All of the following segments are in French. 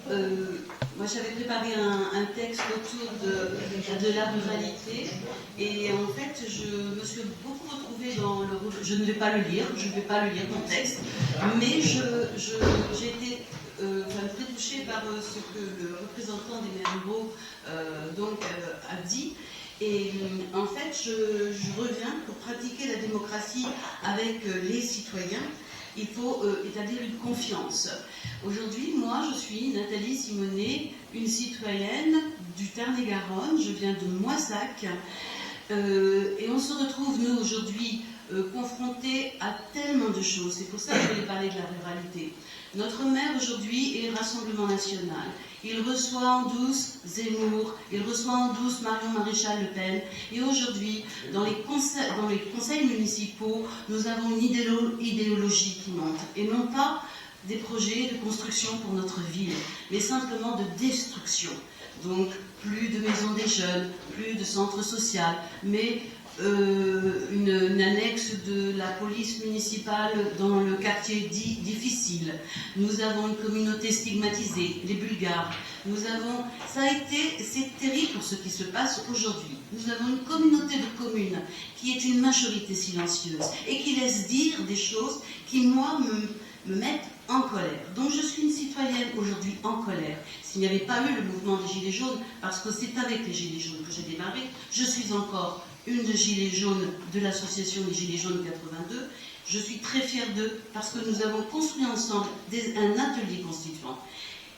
Moi, j'avais préparé un texte autour de la ruralité, et en fait, je me suis beaucoup retrouvée dans le... Je ne vais pas le lire, mon texte, mais j'ai été très touchée par ce que le représentant des maires ruraux a dit. Et en fait, je reviens pour pratiquer la démocratie avec les citoyens. Il faut établir une confiance. Aujourd'hui, moi, je suis Nathalie Simonet, une citoyenne du Tarn-et-Garonne. Je viens de Moissac. Et on se retrouve, nous, aujourd'hui, confrontés à tellement de choses. C'est pour ça que je voulais parler de la ruralité. Notre maire, aujourd'hui, est le Rassemblement national. Il reçoit en douce Zemmour, il reçoit en douce Marion Maréchal Le Pen. Et aujourd'hui, dans les conseils municipaux, nous avons une idéologie qui monte. Et non pas des projets de construction pour notre ville, mais simplement de destruction. Donc, plus de maisons des jeunes, plus de centres sociaux, mais une annexe de la police municipale dans le quartier dit difficile. Nous avons une communauté stigmatisée, les Bulgares. C'est terrible pour ce qui se passe aujourd'hui. Nous avons une communauté de communes qui est une majorité silencieuse et qui laisse dire des choses qui, moi, me mettent en colère. Donc je suis une citoyenne aujourd'hui en colère. S'il n'y avait pas eu le mouvement des Gilets jaunes, parce que c'est avec les Gilets jaunes que j'ai démarré, je suis encore une des Gilets jaunes de l'association des Gilets jaunes 82. Je suis très fière d'eux parce que nous avons construit ensemble un atelier constituant.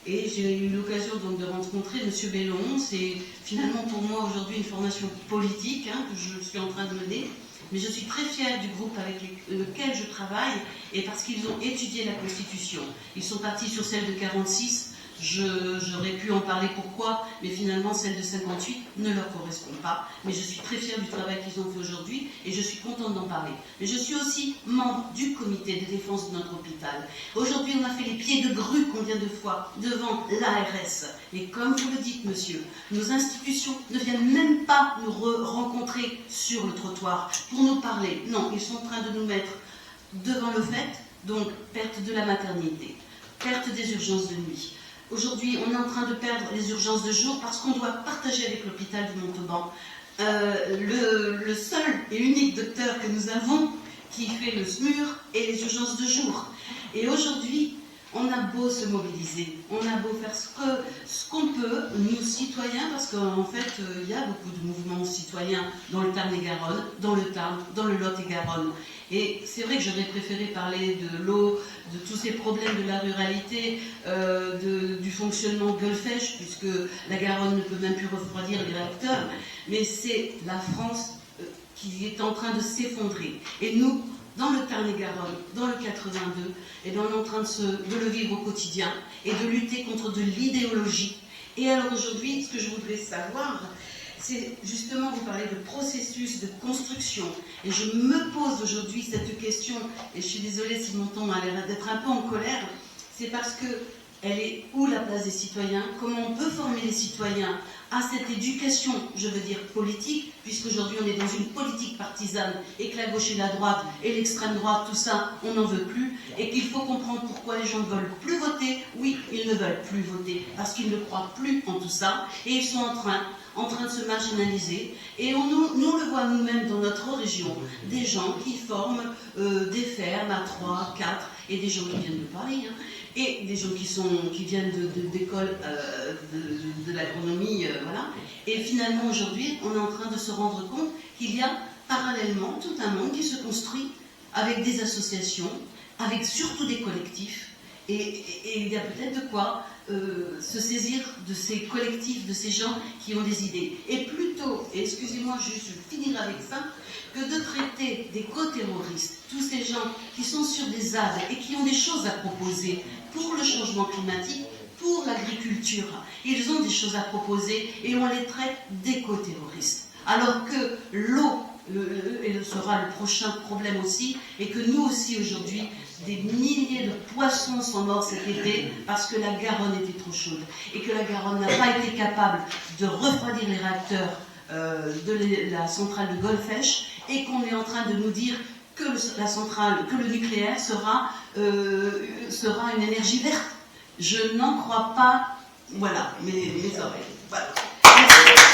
Et j'ai eu l'occasion donc de rencontrer M. Bellon. C'est finalement pour moi aujourd'hui une formation politique que je suis en train de mener. Mais je suis très fière du groupe avec lequel je travaille, et parce qu'ils ont étudié la Constitution. Ils sont partis sur celle de 46, j'aurais pu en parler pourquoi, mais finalement celle de 58 ne leur correspond pas. Mais je suis très fière du travail qu'ils ont fait aujourd'hui, et je suis contente d'en parler. Mais je suis aussi membre du comité de défense de notre hôpital. Aujourd'hui, on a fait les pieds de grue combien de fois devant l'ARS. Et comme vous le dites, monsieur, nos institutions ne viennent même pas nous rencontrer sur le trottoir pour nous parler. Non, ils sont en train de nous mettre devant le fait, donc perte de la maternité, perte des urgences de nuit. Aujourd'hui, on est en train de perdre les urgences de jour parce qu'on doit partager avec l'hôpital de Montauban le seul et unique docteur que nous avons qui fait le SMUR et les urgences de jour. Et aujourd'hui, on a beau se mobiliser, on a beau faire ce qu'on peut, nous citoyens, parce qu'en fait, il y a beaucoup de mouvements citoyens dans le Tarn-et-Garonne, dans le Tarn, dans le Lot-et-Garonne. Et c'est vrai que j'aurais préféré parler de l'eau, de tous ces problèmes de la ruralité, du fonctionnement Gueulfèche, puisque la Garonne ne peut même plus refroidir les réacteurs, mais c'est la France qui est en train de s'effondrer. Et nous, dans le Tarn-et-Garonne, dans le 82, et on est en train de le vivre au quotidien et de lutter contre de l'idéologie. Et alors aujourd'hui, ce que je voudrais savoir, c'est justement, vous parlez de processus de construction. Et je me pose aujourd'hui cette question, et je suis désolée si mon ton a l'air d'être un peu en colère, c'est parce que elle est où la place des citoyens? Comment on peut former les citoyens à cette éducation, je veux dire politique, puisqu'aujourd'hui on est dans une politique partisane et que la gauche et la droite et l'extrême droite, tout ça, on n'en veut plus, et qu'il faut comprendre pourquoi les gens ne veulent plus voter. Oui, ils ne veulent plus voter parce qu'ils ne croient plus en tout ça, et ils sont en train de se marginaliser. Et nous le voit nous-mêmes dans notre région, des gens qui forment des fermes à 3, 4, et des gens qui viennent de Paris, et des gens qui viennent d'écoles de l'agronomie, voilà. Et finalement, aujourd'hui, on est en train de se rendre compte qu'il y a parallèlement tout un monde qui se construit avec des associations, avec surtout des collectifs, et il y a peut-être de quoi se saisir de ces collectifs, de ces gens qui ont des idées. Et plutôt, et excusez-moi, je finirai avec ça, que de traiter d'éco-terroristes, tous ces gens qui sont sur des ZAD et qui ont des choses à proposer pour le changement climatique, pour l'agriculture. Ils ont des choses à proposer et on les traite d'éco-terroristes. Alors que l'eau sera le prochain problème aussi, et que nous aussi aujourd'hui, des milliers de poissons sont morts cet été parce que la Garonne était trop chaude et que la Garonne n'a pas été capable de refroidir les réacteurs de la centrale de Gueulfèche, et qu'on est en train de nous dire que le nucléaire sera une énergie verte. Je n'en crois pas. Voilà, mes oreilles. Voilà.